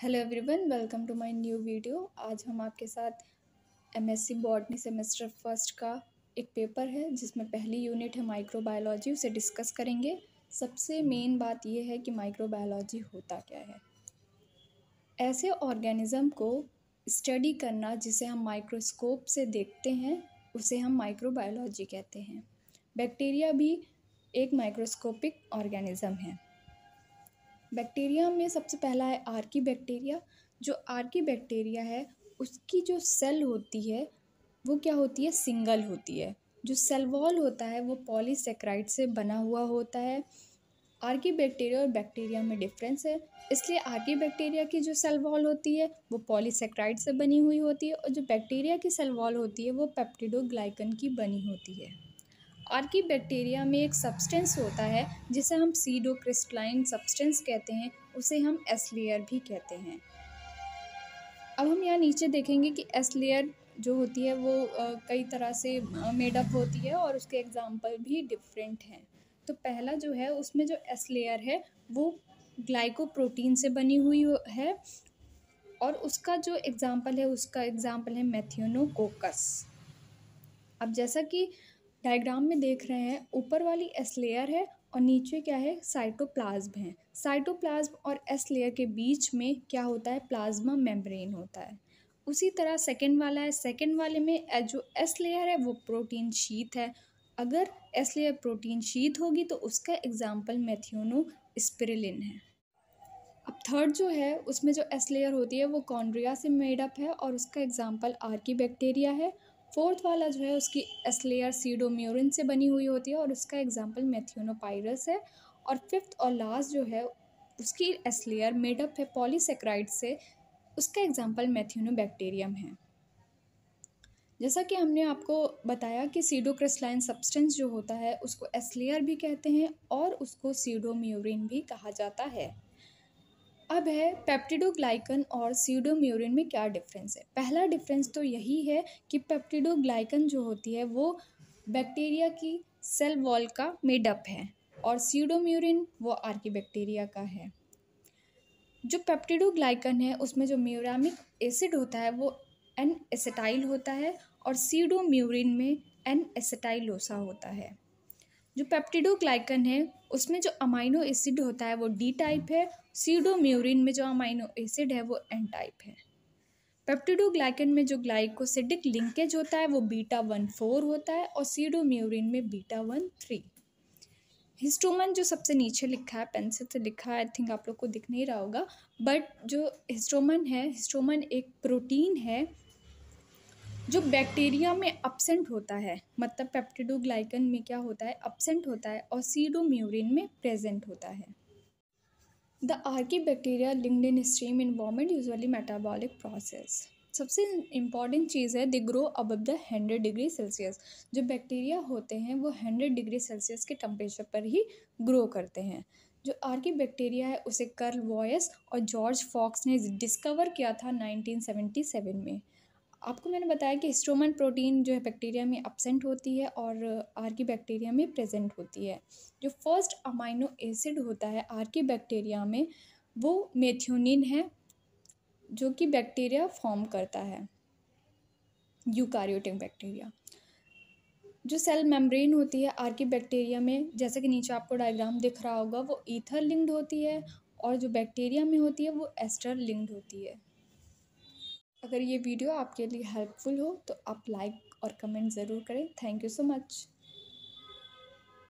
Hello everyone, welcome to my new video. आज हम आपके साथ एमएससी बॉटनी सेमेस्टर फर्स्ट का एक पेपर है जिसमें पहली यूनिट है माइक्रोबायोलॉजी, उसे डिस्कस करेंगे। सबसे मेन बात यह है कि माइक्रोबायोलॉजी होता क्या है। ऐसे ऑर्गेनिज्म को स्टडी करना जिसे हम माइक्रोस्कोप से देखते हैं उसे हम माइक्रोबायोलॉजी कहते हैं। बैक्टीरिया भी एक माइक्रोस्कोपिक ऑर्गेनिज्म है। बैक्टीरिया में सबसे पहला है आर्की बैक्टीरिया। जो आर्की बैक्टीरिया है उसकी जो सेल होती है वो क्या होती है, सिंगल होती है। जो सेल वॉल होता है वो पॉलीसेक्राइड से बना हुआ होता है। आर्की बैक्टीरिया और बैक्टीरिया में डिफरेंस है, इसलिए आर्की बैक्टीरिया की जो सेल वॉल होती है वो पॉलीसेक्राइड से बनी हुई होती है और जो बैक्टीरिया की सेल वॉल होती है वो पेप्टिडोग्लाइकन की बनी होती है। आर्की बैक्टीरिया में एक सब्सटेंस होता है जिसे हम सीडो क्रिस्टलाइन सब्सटेंस कहते हैं, उसे हम एस लेयर भी कहते हैं। अब हम यहाँ नीचे देखेंगे कि एस लेयर जो होती है वो कई तरह से मेडअप होती है और उसके एग्जाम्पल भी डिफरेंट हैं। तो पहला जो है उसमें जो एस लेयर है वो ग्लाइकोप्रोटीन से बनी हुई है और उसका जो एग्जाम्पल है मेथियोनोकोकस। अब जैसा कि डायग्राम में देख रहे हैं, ऊपर वाली एस लेयर है और नीचे क्या है, साइटोप्लाज्म है। साइटोप्लाज्म और एस लेयर के बीच में क्या होता है, प्लाज्मा मेम्ब्रेन होता है। उसी तरह सेकंड वाला है, सेकंड वाले में जो एस लेयर है वो प्रोटीन शीथ है। अगर एस लेयर प्रोटीन शीथ होगी तो उसका एग्जाम्पल मेथियोनो स्पिरुलिन है। अब थर्ड जो है उसमें जो एस लेयर होती है वो कॉन्ड्रिया से मेडअप है और उसका एग्जाम्पल आर्की बैक्टीरिया है। फोर्थ वाला जो है उसकी एस लेयर सीडोम्यूरिन से बनी हुई होती है और उसका एग्जाम्पल मेथियोनोपाइरस है। और फिफ्थ और लास्ट जो है उसकी एस लेयर मेडअप है पॉलीसेक्राइड से, उसका एग्जाम्पल मेथियोनोबैक्टीरियम है। जैसा कि हमने आपको बताया कि सीडोक्रिस्टलाइन सब्सटेंस जो होता है उसको एस लेयर भी कहते हैं और उसको सीडोम्यूरिन भी कहा जाता है। अब है पेप्टिडोग्लाइकन और सीडोम्यूरिन में क्या डिफरेंस है। पहला डिफरेंस तो यही है कि पेप्टिडोग्लाइकन जो होती है वो बैक्टीरिया की सेल वॉल का मेडअप है और सीडोम्यूरिन वो आर्की बैक्टीरिया का है। जो पेप्टिडोग्लाइकन है उसमें जो म्यूरामिक एसिड होता है वो एन एसिटाइल होता है और सीडोम्यूरिन में एन एसिटाइलोसा होता है। जो पेप्टिडोग्लाइकन है उसमें जो अमाइनो एसिड होता है वो डी टाइप है, सीडोम्यूरिन में जो अमाइनो एसिड है वो एन टाइप है। पेप्टिडोग्लाइकन में जो ग्लाइकोसिडिक लिंकेज होता है वो β14 होता है और सीडोम्यूरिन में β13। हिस्टोमन जो सबसे नीचे लिखा है, पेंसिल से लिखा है, आई थिंक आप लोग को दिख नहीं रहा होगा, बट जो हिस्टोमन एक प्रोटीन है जो बैक्टीरिया में अब्सेंट होता है। मतलब पेप्टिडोग्लाइकन में क्या होता है, अब्सेंट होता है और सीडोम्यूरिन में प्रेजेंट होता है। The Archie bacteria linked in stream environment usually metabolic process. सबसे इम्पॉर्टेंट चीज़ है, they grow above the 100 degree Celsius. जो बैक्टीरिया होते हैं वो 100 डिग्री सेल्सियस के टेम्परेचर पर ही ग्रो करते हैं। जो आर्की बैक्टीरिया है उसे कार्ल वॉयस और जॉर्ज फॉक्स ने डिस्कवर किया था 1977 में। आपको मैंने बताया कि हिस्टोमन प्रोटीन जो है बैक्टीरिया में अब्सेंट होती है और आर्की बैक्टीरिया में प्रेजेंट होती है। जो फर्स्ट अमाइनो एसिड होता है आर्की बैक्टीरिया में वो मेथियोनिन है जो कि बैक्टीरिया फॉर्म करता है, यूकारियोटिक बैक्टीरिया। जो सेल मेम्ब्रेन होती है आर्की बैक्टीरिया में, जैसे कि नीचे आपको डायग्राम दिख रहा होगा, वो ईथर लिंक्ड होती है और जो बैक्टीरिया में होती है वो एस्टर लिंक्ड होती है। अगर ये वीडियो आपके लिए हेल्पफुल हो तो आप लाइक और कमेंट ज़रूर करें। Thank you so much.